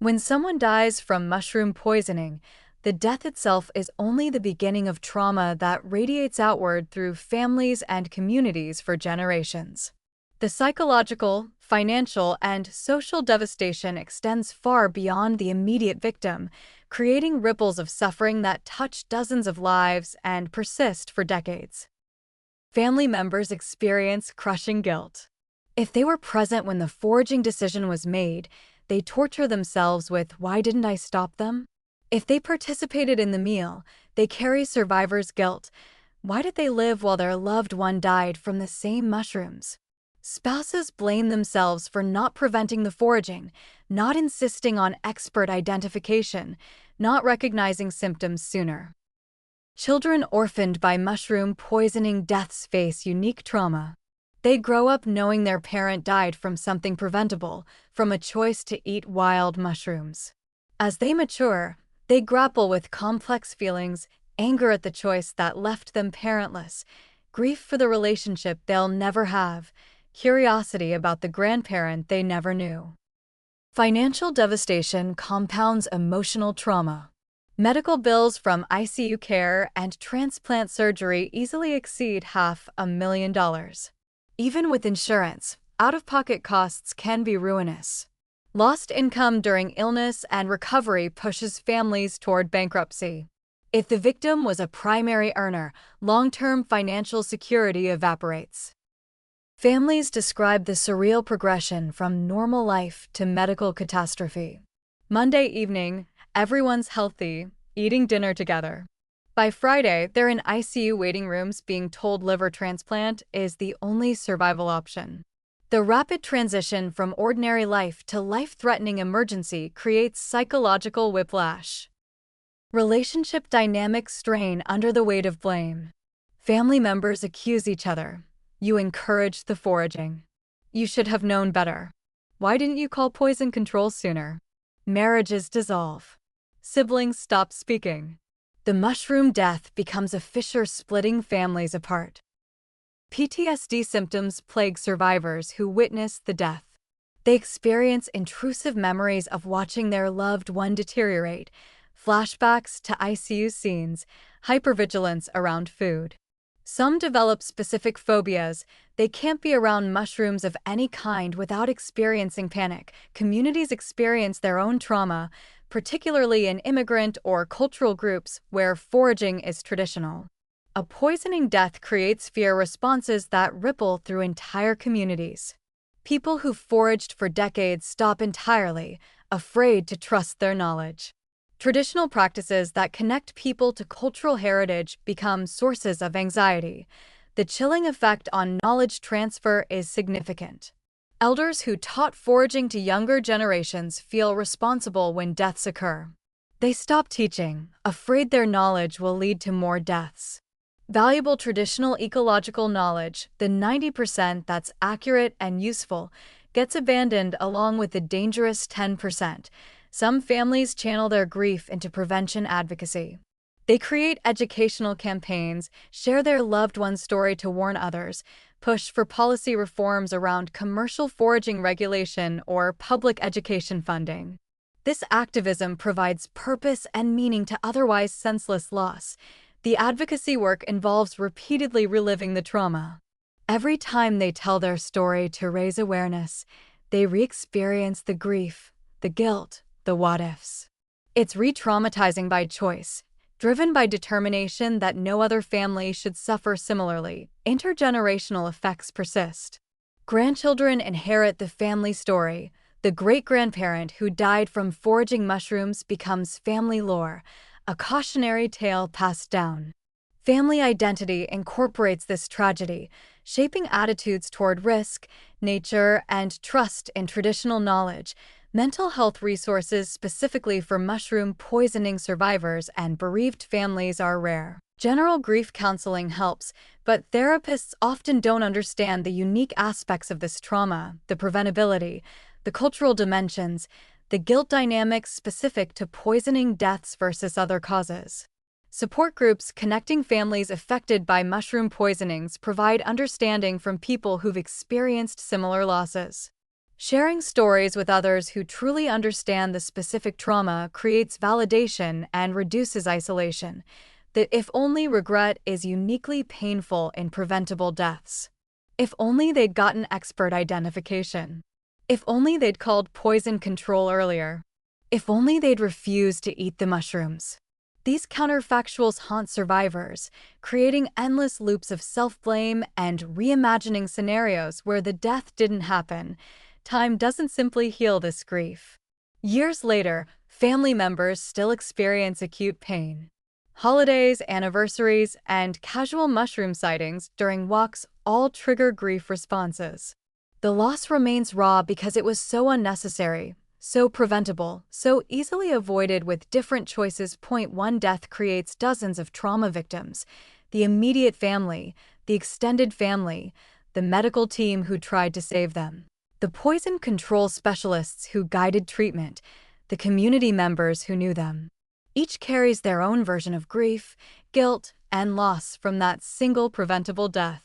When someone dies from mushroom poisoning, the death itself is only the beginning of trauma that radiates outward through families and communities for generations. The psychological, financial, and social devastation extends far beyond the immediate victim, creating ripples of suffering that touch dozens of lives and persist for decades. Family members experience crushing guilt. If they were present when the foraging decision was made, they torture themselves with "why didn't I stop them?" If they participated in the meal, they carry survivor's guilt. Why did they live while their loved one died from the same mushrooms? Spouses blame themselves for not preventing the foraging, not insisting on expert identification, not recognizing symptoms sooner. Children orphaned by mushroom poisoning deaths face unique trauma. They grow up knowing their parent died from something preventable, from a choice to eat wild mushrooms. As they mature, they grapple with complex feelings, anger at the choice that left them parentless, grief for the relationship they'll never have, curiosity about the grandparent they never knew. Financial devastation compounds emotional trauma. Medical bills from ICU care and transplant surgery easily exceed $500,000. Even with insurance, out-of-pocket costs can be ruinous. Lost income during illness and recovery pushes families toward bankruptcy. If the victim was a primary earner, long-term financial security evaporates. Families describe the surreal progression from normal life to medical catastrophe. Monday evening, everyone's healthy, eating dinner together. By Friday, they're in ICU waiting rooms being told liver transplant is the only survival option. The rapid transition from ordinary life to life-threatening emergency creates psychological whiplash. Relationship dynamics strain under the weight of blame. Family members accuse each other. You encouraged the foraging. You should have known better. Why didn't you call poison control sooner? Marriages dissolve. Siblings stop speaking. The mushroom death becomes a fissure splitting families apart. PTSD symptoms plague survivors who witness the death. They experience intrusive memories of watching their loved one deteriorate, flashbacks to ICU scenes, hypervigilance around food. Some develop specific phobias. They can't be around mushrooms of any kind without experiencing panic. Communities experience their own trauma, particularly in immigrant or cultural groups where foraging is traditional. A poisoning death creates fear responses that ripple through entire communities. People who foraged for decades stop entirely, afraid to trust their knowledge. Traditional practices that connect people to cultural heritage become sources of anxiety. The chilling effect on knowledge transfer is significant. Elders who taught foraging to younger generations feel responsible when deaths occur. They stop teaching, afraid their knowledge will lead to more deaths. Valuable traditional ecological knowledge, the 90% that's accurate and useful, gets abandoned along with the dangerous 10%. Some families channel their grief into prevention advocacy. They create educational campaigns, share their loved one's story to warn others, push for policy reforms around commercial foraging regulation or public education funding. This activism provides purpose and meaning to otherwise senseless loss. The advocacy work involves repeatedly reliving the trauma. Every time they tell their story to raise awareness, they re-experience the grief, the guilt, the what-ifs. It's re-traumatizing by choice, driven by determination that no other family should suffer similarly. Intergenerational effects persist. Grandchildren inherit the family story. The great-grandparent who died from foraging mushrooms becomes family lore, a cautionary tale passed down. Family identity incorporates this tragedy, shaping attitudes toward risk, nature, and trust in traditional knowledge. Mental health resources specifically for mushroom poisoning survivors and bereaved families are rare. General grief counseling helps, but therapists often don't understand the unique aspects of this trauma, the preventability, the cultural dimensions, the guilt dynamics specific to poisoning deaths versus other causes. Support groups connecting families affected by mushroom poisonings provide understanding from people who've experienced similar losses. Sharing stories with others who truly understand the specific trauma creates validation and reduces isolation. The if only regret is uniquely painful in preventable deaths. If only they'd gotten expert identification. If only they'd called poison control earlier. If only they'd refused to eat the mushrooms. These counterfactuals haunt survivors, creating endless loops of self-blame and reimagining scenarios where the death didn't happen. Time doesn't simply heal this grief. Years later, family members still experience acute pain. Holidays, anniversaries, and casual mushroom sightings during walks all trigger grief responses. The loss remains raw because it was so unnecessary, so preventable, so easily avoided with different choices. Point 1. Death creates dozens of trauma victims: the immediate family, the extended family, the medical team who tried to save them, the poison control specialists who guided treatment, the community members who knew them. Each carries their own version of grief, guilt, and loss from that single preventable death.